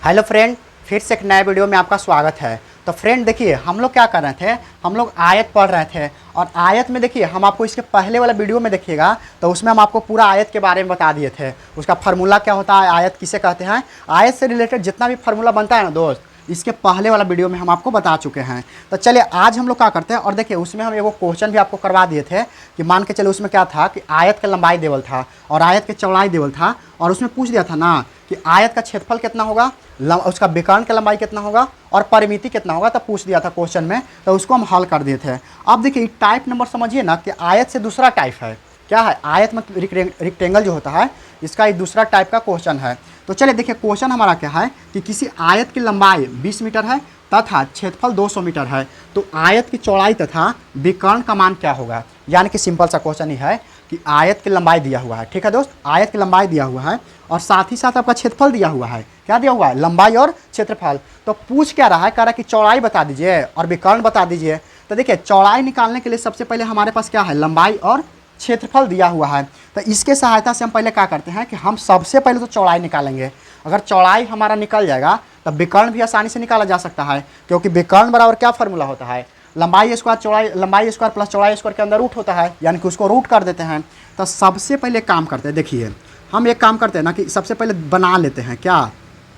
Hello friend, फिर से एक नए वीडियो में आपका स्वागत है। तो फ्रेंड देखिए, हम लोग क्या कर रहे थे, हम लोग आयत पढ़ रहे थे। और आयत में देखिए, हम आपको इसके पहले वाला वीडियो में देखिएगा तो उसमें हम आपको पूरा आयत के बारे में बता दिए थे। उसका फार्मूला क्या होता है, आयत किसे कहते हैं, आयत से रिलेटेड जितना भी फार्मूला बनता है ना दोस्त, इसके पहले वाला वीडियो में हम आपको बता चुके हैं। तो चलिए आज हम लोग क्या करते हैं, और देखिए उसमें हम एगो क्वेश्चन भी आपको करवा दिए थे कि मान के चलिए उसमें क्या था कि आयत का लंबाई देवल था और आयत के चौड़ाई देवल था, और उसमें पूछ दिया था ना कि आयत का क्षेत्रफल कितना होगा, उसका विकर्ण का लंबाई कितना होगा और परिमिति कितना होगा, तब पूछ दिया था क्वेश्चन में। तो उसको हम हल कर दिए थे। अब देखिए टाइप नंबर समझिए ना कि आयत से दूसरा टाइप है, क्या है, आयत मतलब रिक्टेंगल जो होता है, इसका एक दूसरा टाइप का क्वेश्चन है। तो चलिए देखिए क्वेश्चन हमारा क्या है कि किसी आयत की लंबाई 20 मीटर है तथा क्षेत्रफल 200 मीटर है, तो आयत की चौड़ाई तथा विकर्ण का मान क्या होगा। यानी कि सिंपल सा क्वेश्चन ही है कि आयत की लंबाई दिया हुआ है, ठीक है दोस्त, आयत की लंबाई दिया हुआ है और साथ ही साथ आपका क्षेत्रफल दिया हुआ है। क्या दिया हुआ है, लंबाई और क्षेत्रफल। तो पूछ क्या रहा है, कह रहा है कि चौड़ाई बता दीजिए और विकर्ण बता दीजिए। तो देखिए चौड़ाई निकालने के लिए सबसे पहले हमारे पास क्या है, लंबाई और क्षेत्रफल दिया हुआ है। तो इसके सहायता से हम पहले क्या करते हैं कि हम सबसे पहले तो चौड़ाई निकालेंगे। अगर चौड़ाई हमारा निकल जाएगा तब विकर्ण भी आसानी से निकाला जा सकता है, क्योंकि विकर्ण बराबर क्या फार्मूला होता है, लंबाई स्क्वायर चौड़ाई, लंबाई स्क्वायर प्लस चौड़ाई स्क्वायर के अंदर रूट होता है, यानी कि उसको रूट कर देते हैं। तो सबसे पहले काम करते हैं, देखिए हम एक काम करते हैं ना कि सबसे पहले बना लेते हैं क्या,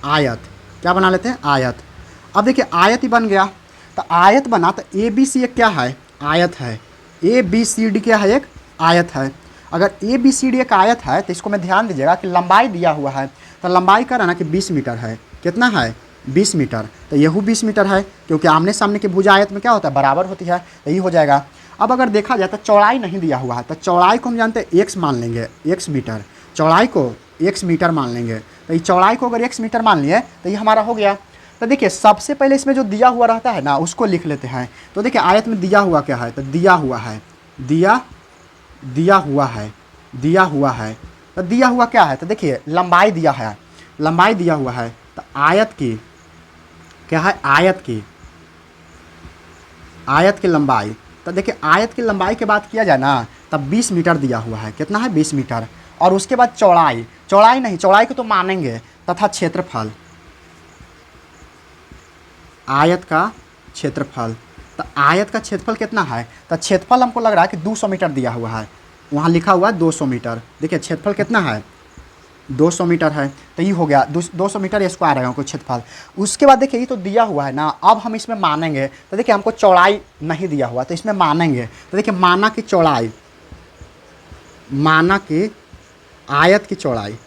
आयत। क्या बना लेते हैं, आयत। अब देखिए आयत ही बन गया। तो आयत बना तो ए बी सी एक क्या है, आयत है। ए बी सी डी क्या है, एक आयत है। अगर ए बी सी डी एक आयत है तो इसको में ध्यान दीजिएगा कि लंबाई दिया हुआ है। तो लंबाई का ना कि 20 मीटर है, कितना है, 20 मीटर। तो यहू 20 मीटर है, क्योंकि आमने सामने की भुजा आयत में क्या होता है, बराबर होती है, तो ये हो जाएगा। अब अगर देखा जाए तो चौड़ाई नहीं दिया हुआ है, तो चौड़ाई को हम जानते हैं एक्स मान लेंगे, एक्स मीटर, चौड़ाई को एक्स मीटर मान लेंगे। तो ये चौड़ाई को अगर एक्स मीटर मान लिए तो ये हमारा हो गया। तो देखिए सबसे पहले इसमें जो दिया हुआ रहता है ना उसको लिख लेते हैं। तो देखिए आयत में दिया हुआ क्या है, तो दिया हुआ है, दिया हुआ है, दिया हुआ है। तो दिया हुआ क्या है, तो देखिए लंबाई दिया है, लंबाई दिया हुआ है। तो आयत की क्या है, आयत की लंबाई। तो देखिए आयत की लंबाई की बात किया जाए ना तब 20 मीटर दिया हुआ है, कितना है, 20 मीटर। और उसके बाद चौड़ाई, चौड़ाई नहीं, चौड़ाई को तो मानेंगे, तथा क्षेत्रफल, आयत का क्षेत्रफल। तो आयत का क्षेत्रफल कितना है, तो क्षेत्रफल हमको लग रहा है कि 200 मीटर दिया हुआ है, वहाँ लिखा हुआ है 200 मीटर। देखिए क्षेत्रफल कितना है, 200 मीटर है। तो ये हो गया 200 मीटर स्क्वायर है हमको क्षेत्रफल। उसके बाद देखिए ये तो दिया हुआ है ना, अब हम इसमें मानेंगे। तो देखिए हमको चौड़ाई नहीं दिया हुआ तो इसमें मानेंगे। तो देखिए माना की चौड़ाई, माना की आयत की चौड़ाई,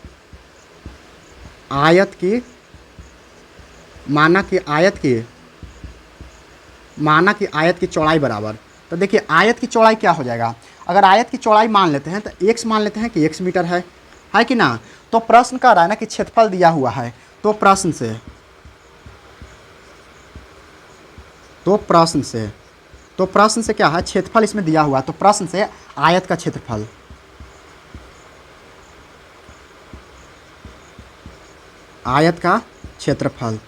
आयत की, माना की आयत की, माना कि आयत की चौड़ाई बराबर। तो देखिए आयत की चौड़ाई क्या हो जाएगा, अगर आयत की चौड़ाई मान लेते हैं तो एक्स मान लेते हैं कि एक्स मीटर है कि ना। तो प्रश्न कह रहा है ना कि क्षेत्रफल दिया हुआ है, तो प्रश्न से क्या है, क्षेत्रफल इसमें दिया हुआ है, तो प्रश्न से आयत का क्षेत्रफल, आयत का क्षेत्रफल।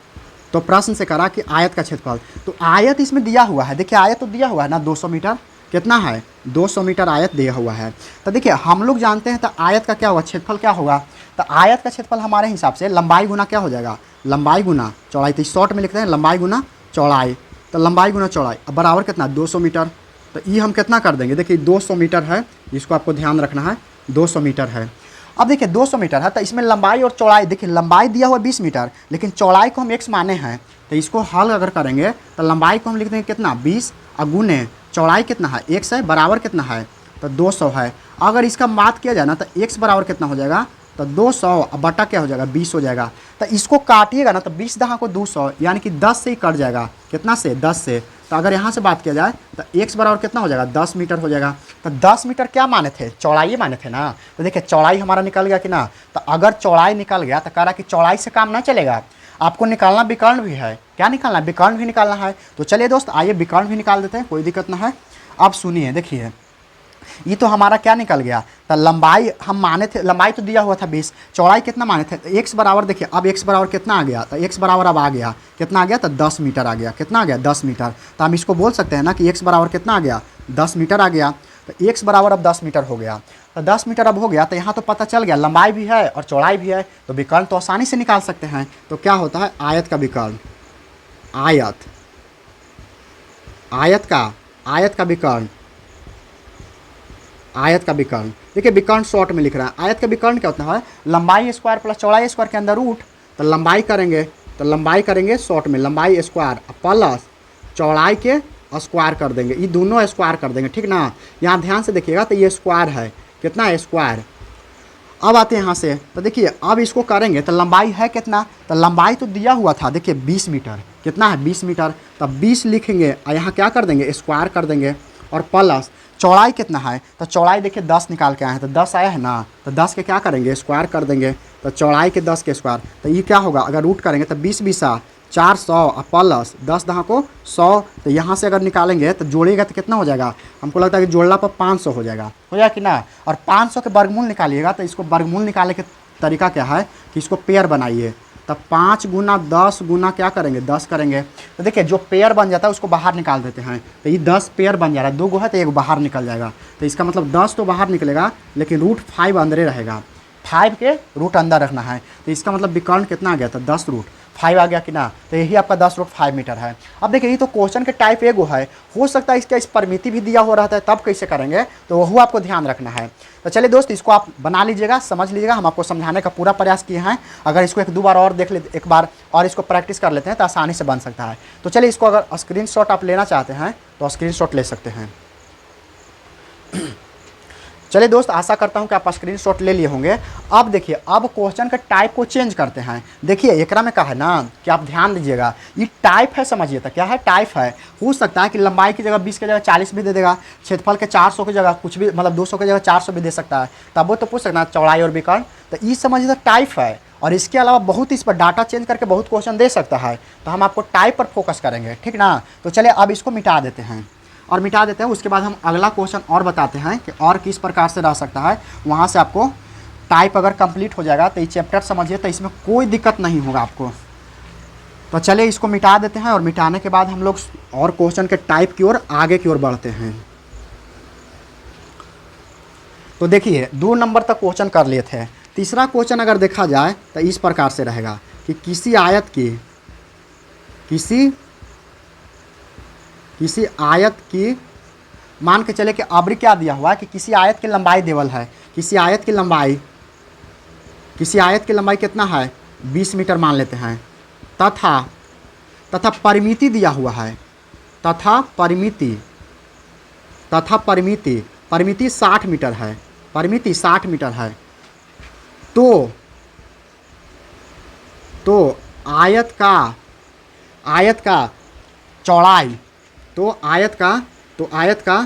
तो प्रश्न से करा कि आयत का क्षेत्रफल, तो आयत इसमें दिया हुआ है। देखिए आयत तो दिया हुआ है ना 200 मीटर, कितना है, 200 मीटर आयत दिया हुआ है। तो देखिए हम लोग जानते हैं तो आयत का क्या होगा, क्षेत्रफल क्या होगा। तो आयत का क्षेत्रफल हमारे हिसाब से लंबाई गुना क्या हो जाएगा, लंबाई गुना चौड़ाई। तो शॉर्ट में लिखते हैं लंबाई गुना चौड़ाई। तो लंबाई गुना चौड़ाई अब बराबर कितना, 200 मीटर। तो ये हम कितना कर देंगे, देखिए 200 मीटर है, इसको आपको ध्यान रखना है, 200 मीटर है। अब देखिए 200 मीटर है तो इसमें लंबाई और चौड़ाई, देखिए लंबाई दिया हुआ 20 मीटर, लेकिन चौड़ाई को हम एक्स माने हैं। तो इसको हल अगर करेंगे तो लंबाई को हम लिख देंगे कितना, 20, और गुने चौड़ाई कितना है, एक्स है, बराबर कितना है, तो 200 है। अगर इसका बात किया जाए ना तो एक्स बराबर कितना हो जाएगा, तो 200 बटा क्या हो जाएगा, 20 हो जाएगा। तो इसको काटिएगा ना तो 20 दहा को 200, यानी कि 10 से ही कट जाएगा, कितना से, 10 से। तो अगर यहाँ से बात किया जाए तो एक्स बराबर कितना हो जाएगा, 10 मीटर हो जाएगा। तो 10 मीटर क्या माने थे, चौड़ाई माने थे ना। तो देखिए चौड़ाई हमारा निकल गया कि ना। तो अगर चौड़ाई निकल गया तो कह रहा कि चौड़ाई से काम ना चलेगा, आपको निकालना विकर्ण भी है। क्या निकालना है, विकर्ण भी निकालना है। तो चलिए दोस्त आइए विकर्ण भी निकाल देते हैं, कोई दिक्कत ना है। अब सुनिए, देखिए ये तो हमारा क्या निकल गया, तो लंबाई हम माने थे, लंबाई तो दिया हुआ था 20, चौड़ाई कितना माने थे, तो एक्स बराबर, देखिए अब एक्स बराबर कितना आ गया, तो एक्स बराबर अब आ गया, कितना आ गया, तो 10 मीटर आ गया। कितना आ गया, 10 मीटर। तो हम इसको बोल सकते हैं ना कि एक्स बराबर कितना आ गया, 10 मीटर आ गया। तो x बराबर अब 10 मीटर हो गया। तो 10 मीटर अब हो गया, तो यहाँ तो पता चल गया लंबाई भी है और चौड़ाई भी है, तो विकर्ण तो आसानी से निकाल सकते हैं। तो क्या होता है, आयत का विकर्ण, आयत का विकर्ण, आयत का विकर्ण। देखिए विकर्ण शॉर्ट में लिख रहा है। आयत का विकर्ण क्या होता है, लंबाई स्क्वायर प्लस चौड़ाई स्क्वायर के अंदर रूट। तो लंबाई करेंगे शॉर्ट में लंबाई स्क्वायर प्लस चौड़ाई के स्क्वायर कर देंगे, ये दोनों स्क्वायर कर देंगे, ठीक ना। यहाँ ध्यान से देखिएगा, तो ये स्क्वायर है, कितना है स्क्वायर। अब आते हैं यहाँ से, तो देखिए अब इसको करेंगे तो लंबाई है कितना, तो लंबाई तो दिया हुआ था, देखिए 20 मीटर, कितना है 20 मीटर। तब 20 लिखेंगे और यहाँ क्या कर देंगे, स्क्वायर कर देंगे, और प्लस चौड़ाई कितना है, तो चौड़ाई देखिए 10 निकाल के आए हैं, तो 10 आया है ना, तो 10 के क्या करेंगे, स्क्वायर कर देंगे। तो चौड़ाई के 10 के स्क्वायर, तो ये क्या होगा, अगर रूट करेंगे तो 20 20 400 और प्लस 10 10 को 100। तो यहाँ से अगर निकालेंगे तो जोड़िएगा तो कितना हो जाएगा, हमको लगता है कि जोड़ना पर 500 हो जाएगा कि ना। और 500 के वर्गमूल निकालिएगा, तो इसको वर्गमूल निकालने के तरीका क्या है कि इसको पेयर बनाइए। तब 5 गुना 10 गुना क्या करेंगे, 10 करेंगे। तो देखिए जो पेयर बन जाता है उसको बाहर निकाल देते हैं, तो ये 10 पेयर बन जा रहा है, 2 गो है तो 1 बाहर निकल जाएगा। तो इसका मतलब 10 तो बाहर निकलेगा, लेकिन रूट 5 अंदर रहेगा, 5 के रूट अंदर रखना है। तो इसका मतलब विकर्ण कितना आ गया था, 10 रूट 5 आ गया कि ना। तो यही आपका 10 रूट 5 मीटर है। अब देखिए ये तो क्वेश्चन के टाइप एगो है, हो सकता है इसका इस परिमिति भी दिया हुआ रहता है, तब कैसे करेंगे, तो वह आपको ध्यान रखना है। तो चलिए दोस्त, इसको आप बना लीजिएगा, समझ लीजिएगा, हम आपको समझाने का पूरा प्रयास किए हैं। अगर इसको 1 2 बार और देख लेते, एक बार और इसको प्रैक्टिस कर लेते हैं तो आसानी से बन सकता है। तो चलिए इसको अगर स्क्रीनशॉट आप लेना चाहते हैं तो स्क्रीनशॉट ले सकते हैं। चलिए दोस्त, आशा करता हूं कि आप स्क्रीनशॉट ले लिए होंगे। अब देखिए, अब क्वेश्चन का टाइप को चेंज करते हैं। देखिए एकरा में कहा है ना कि आप ध्यान दीजिएगा, ये टाइप है, समझिए तो क्या है, टाइप है। हो सकता है कि लंबाई की जगह 20 की जगह 40 भी दे देगा, क्षेत्रफल के 400 की जगह कुछ भी, मतलब 200 की जगह 400 भी दे सकता है। तब वो तो पूछ सकता है चौड़ाई और विकर्ण, तो ये समझिए तो टाइप है। और इसके अलावा बहुत इस पर डाटा चेंज करके बहुत क्वेश्चन दे सकता है, तो हम आपको टाइप पर फोकस करेंगे, ठीक ना। तो चलिए अब इसको मिटा देते हैं, और मिटा देते हैं। उसके बाद हम अगला क्वेश्चन और बताते हैं कि और किस प्रकार से रह सकता है। वहाँ से आपको टाइप अगर कंप्लीट हो जाएगा तो ये चैप्टर समझिए तो इसमें कोई दिक्कत नहीं होगा आपको। तो चलिए इसको मिटा देते हैं, और मिटाने के बाद हम लोग और क्वेश्चन के टाइप की ओर आगे की ओर बढ़ते हैं। तो देखिए 2 नंबर तक क्वेश्चन कर लिए थे। तीसरा क्वेश्चन अगर देखा जाए तो इस प्रकार से रहेगा कि किसी आयत की मान के चले कि अबरी क्या दिया हुआ है कि किसी आयत की लंबाई देवल है, किसी आयत की लंबाई कितना है, 20 मीटर मान लेते हैं, तथा परिमिति दिया हुआ है, तथा परिमिति 60 मीटर है, परिमिति 60 मीटर है। तो आयत का चौड़ाई, तो आयत का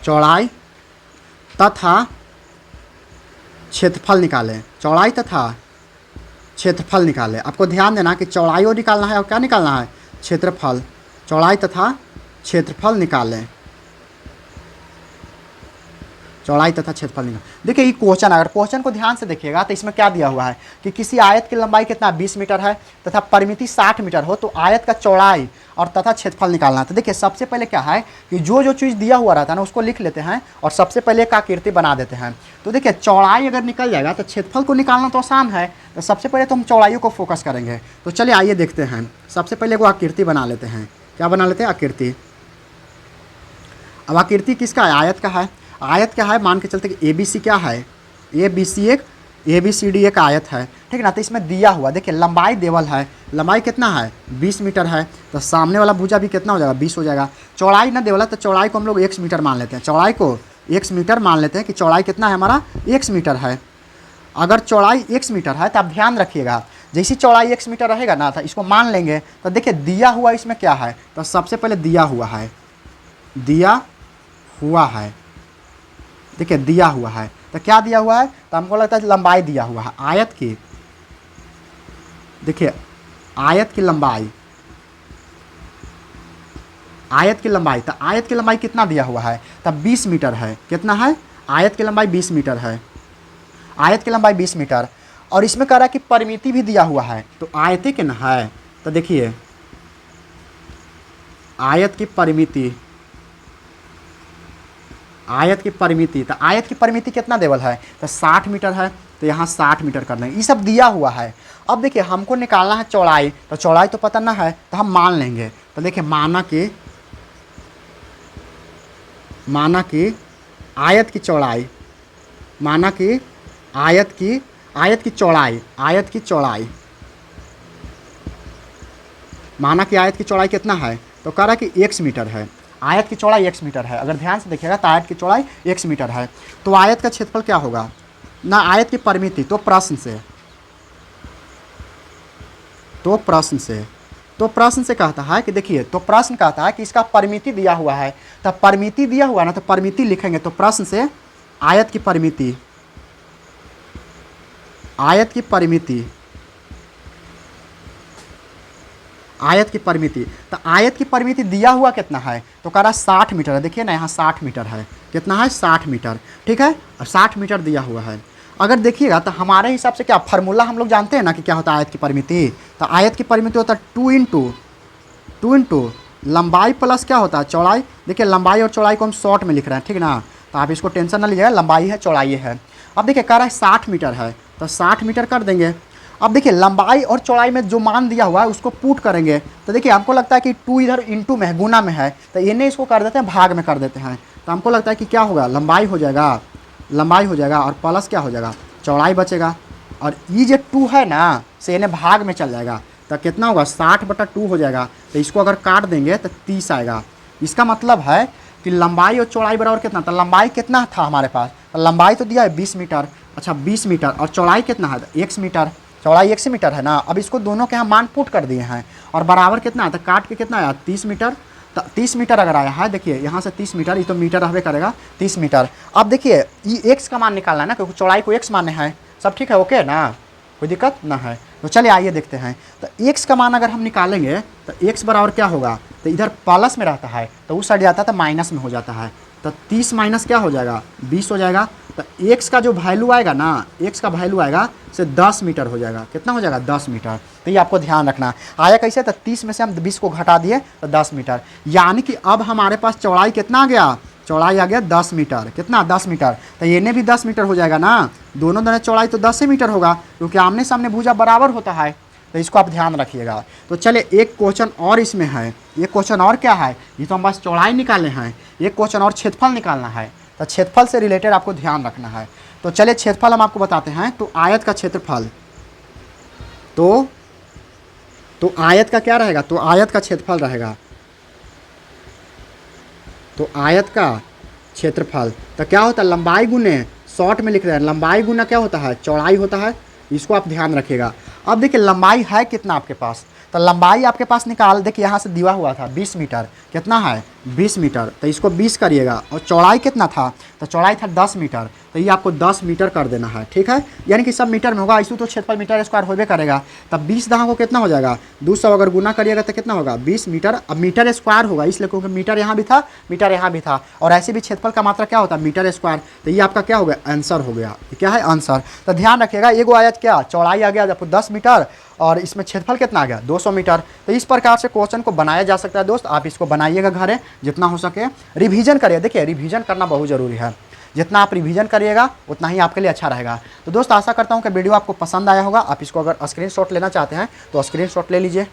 चौड़ाई तथा क्षेत्रफल निकालें, चौड़ाई तथा क्षेत्रफल निकालें। आपको ध्यान देना कि चौड़ाई और निकालना है और क्या निकालना है, क्षेत्रफल। चौड़ाई तथा क्षेत्रफल निकालें, चौड़ाई तथा क्षेत्रफल निकालें। देखिए ये क्वेश्चन, अगर क्वेश्चन को ध्यान से देखिएगा तो इसमें क्या दिया हुआ है कि किसी आयत की लंबाई कितना 20 मीटर है तथा परिमिति 60 मीटर हो, तो आयत का चौड़ाई और तथा क्षेत्रफल निकालना। तो देखिए सबसे पहले क्या है कि जो चीज़ दिया हुआ रहता है ना उसको लिख लेते हैं और सबसे पहले एक आकृति बना देते हैं। तो देखिए चौड़ाई अगर निकल जाएगा तो क्षेत्रफल को निकालना तो आसान है, तो सबसे पहले तो हम चौड़ाइयों को फोकस करेंगे। तो चलिए आइए देखते हैं। सबसे पहले वो आकृति बना लेते हैं। क्या बना लेते हैं, आकृति। अब आकृति किसका है, आयत का है। आयत क्या है, मान के चलते कि ABC क्या है, ABCD एक आयत है, ठीक है ना। तो इसमें दिया हुआ देखिए लंबाई देवल है, लंबाई कितना है 20 मीटर है, तो सामने वाला भुजा भी कितना हो जाएगा 20 हो जाएगा। चौड़ाई ना देवल है तो चौड़ाई को हम लोग x मीटर मान लेते हैं, चौड़ाई को x मीटर मान लेते हैं कि चौड़ाई कितना है हमारा x मीटर है। अगर चौड़ाई x मीटर है तो आप ध्यान रखिएगा, जैसी चौड़ाई x मीटर रहेगा ना तो इसको मान लेंगे। तो देखिए दिया हुआ इसमें क्या है, तो सबसे पहले दिया हुआ है, देखिए दिया हुआ है, तो क्या दिया हुआ है, तो हमको लगता है लंबाई दिया हुआ है आयत की। देखिए आयत की लंबाई, तो आयत की लंबाई कितना दिया हुआ है, तब 20 मीटर है। कितना है, आयत की लंबाई 20 मीटर है, आयत की लंबाई 20 मीटर। और इसमें कह रहा है कि परिमिति भी दिया हुआ है, तो आयत कितना है, तो देखिए आयत की परिमिति, आयत की परिमिति, तो आयत की परिमिति कितना देवल है, तो 60 मीटर है, तो यहाँ 60 मीटर करना है। ये सब दिया हुआ है। अब देखिए हमको निकालना है चौड़ाई, तो चौड़ाई तो पता ना है, तो हम मान लेंगे। तो देखिए माना कि आयत की चौड़ाई, माना कि आयत की चौड़ाई, माना कि आयत की चौड़ाई कितना है, तो कह रहा है कि x मीटर है। आयत की चौड़ाई x मीटर है। अगर ध्यान से देखिएगा तो आयत की चौड़ाई x मीटर है। तो आयत का क्षेत्रफल क्या होगा ना, आयत की परिमिति, तो प्रश्न से कहता है कि देखिए, तो प्रश्न कहता है कि इसका परिमिति दिया हुआ है। तो परिमिति दिया हुआ ना, तो परिमिति लिखेंगे। तो प्रश्न से आयत की परिमिति, तो आयत की परिमिति दिया हुआ कितना है, तो कह रहा है 60 मीटर है। देखिए ना यहाँ 60 मीटर है, कितना है 60 मीटर, ठीक है, और 60 मीटर दिया हुआ है। अगर देखिएगा तो हमारे हिसाब से क्या फार्मूला हम लोग जानते हैं ना कि क्या होता है आयत की परिमिति। तो आयत की परिमिति होता है 2 इंटू लंबाई प्लस क्या होता है चौड़ाई। देखिए लंबाई और चौड़ाई को हम शॉर्ट में लिख रहे हैं, ठीक ना, तो आप इसको टेंशन ना लीजिएगा, लंबाई है चौड़ाई है। अब देखिए कह रहा है 60 मीटर है, तो 60 मीटर कर देंगे। अब देखिए लंबाई और चौड़ाई में जो मान दिया हुआ है उसको पुट करेंगे। तो देखिए हमको लगता है कि 2 इधर इंटू में है, गुना में है, तो इन्हें इसको कर देते हैं भाग में कर देते हैं। तो हमको लगता है कि क्या होगा, लंबाई हो जाएगा और प्लस क्या हो जाएगा, चौड़ाई बचेगा। और ये जो 2 है ना से इन्हें भाग में चल जाएगा, तो कितना होगा 60/2 हो जाएगा। तो इसको अगर काट देंगे तो 30 आएगा। इसका मतलब है कि लंबाई और चौड़ाई बराबर कितना, तो लंबाई कितना था हमारे पास, तो लंबाई तो दिया है 20 मीटर, अच्छा 20 मीटर, और चौड़ाई कितना है, 1 मीटर, चौड़ाई 1 मीटर है ना। अब इसको दोनों के यहाँ मान पुट कर दिए हैं, और बराबर कितना है, तो काट के कितना आया 30 मीटर। तो 30 मीटर अगर आया है, देखिए यहाँ से 30 मीटर, ये तो मीटर रहबे करेगा 30 मीटर। अब देखिए ये x का मान निकालना है ना, क्योंकि चौड़ाई को x माने है, सब ठीक है, ओके ना, कोई दिक्कत ना है। तो चलिए आइए देखते हैं। तो x का मान अगर हम निकालेंगे तो x बराबर क्या होगा, तो इधर प्लस में रहता है, तो उस साइड जाता है तो माइनस में हो जाता है। तो 30 माइनस क्या हो जाएगा, 20 हो जाएगा। तो x का जो वैल्यू आएगा ना, x का वैल्यू आएगा से 10 मीटर हो जाएगा। कितना हो जाएगा, 10 मीटर। तो ये आपको ध्यान रखना। आया कैसे, तो 30 में से हम 20 को घटा दिए तो 10 मीटर। यानी कि अब हमारे पास चौड़ाई कितना आ गया, चौड़ाई आ गया 10 मीटर। कितना, 10 मीटर। तो ये भी 10 मीटर हो जाएगा ना, दोनों चौड़ाई तो 10 मीटर होगा, क्योंकि आमने सामने भुजा बराबर होता है। तो इसको आप ध्यान रखिएगा। तो चलिए एक क्वेश्चन और इसमें है। ये क्वेश्चन और क्या है, ये तो हम बस चौड़ाई निकाले हैं, एक क्वेश्चन और क्षेत्रफल निकालना है। तो क्षेत्रफल से रिलेटेड आपको ध्यान रखना है। तो चलिए क्षेत्रफल हम आपको बताते हैं। तो आयत का क्षेत्रफल, तो आयत का क्या रहेगा, तो आयत का क्षेत्रफल रहेगा, तो आयत का क्षेत्रफल तो क्या होता है, लंबाई गुने, शॉर्ट में लिख रहे हैं, लंबाई गुना क्या होता है, चौड़ाई होता है। इसको आप ध्यान रखिएगा। अब देखिए लंबाई है कितना आपके पास, तो लंबाई आपके पास निकाल, देखिए यहाँ से दिया हुआ था 20 मीटर, कितना है 20 मीटर, तो इसको 20 करिएगा। और चौड़ाई कितना था, तो चौड़ाई था 10 मीटर, तो ये आपको 10 मीटर कर देना है, ठीक है। यानी कि सब मीटर में होगा, इसको तो क्षेत्रफल मीटर स्क्वायर होबे करेगा। तब 20 दहा को कितना हो जाएगा, 200 अगर गुना करिएगा तो कितना होगा 20 मीटर। अब मीटर स्क्वायर होगा, इसलिए क्योंकि मीटर यहाँ भी था, मीटर यहाँ भी था, और ऐसे भी क्षेत्रफल का मात्रा क्या होता है, मीटर स्क्वायर। तो ये आपका क्या हो गया, आंसर हो गया। ये क्या है, आंसर। तो ध्यान रखिएगा, एगो आयत क्या, चौड़ाई आ गया आपको 10 मीटर, और इसमें क्षेत्रफल कितना आ गया 200 मीटर। तो इस प्रकार से क्वेश्चन को बनाया जा सकता है दोस्त। आप इसको बनाइएगा घरे, जितना हो सके रिवीजन करिए। देखिए रिवीजन करना बहुत ज़रूरी है, जितना आप रिवीजन करिएगा उतना ही आपके लिए अच्छा रहेगा। तो दोस्त आशा करता हूँ कि वीडियो आपको पसंद आया होगा। आप इसको अगर स्क्रीनशॉट लेना चाहते हैं तो स्क्रीनशॉट ले लीजिए।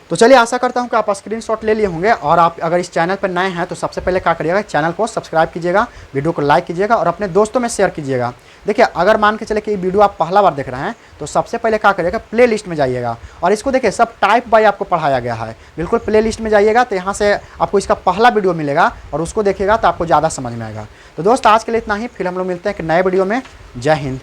तो चलिए आशा करता हूँ कि आप स्क्रीनशॉट ले लिए होंगे। और आप अगर इस चैनल पर नए हैं तो सबसे पहले क्या करिएगा, चैनल को सब्सक्राइब कीजिएगा, वीडियो को लाइक कीजिएगा और अपने दोस्तों में शेयर कीजिएगा। देखिए अगर मान के चले कि ये वीडियो आप पहला बार देख रहे हैं तो सबसे पहले क्या करिएगा, प्ले लिस्ट में जाइएगा और इसको देखिए सब टाइप बाय आपको पढ़ाया गया है। बिल्कुल प्ले लिस्ट में जाइएगा तो यहाँ से आपको इसका पहला वीडियो मिलेगा और उसको देखिएगा तो आपको ज़्यादा समझ में आएगा। तो दोस्त आज के लिए इतना ही, फिर हम लोग मिलते हैं एक नए वीडियो में। जय हिंद।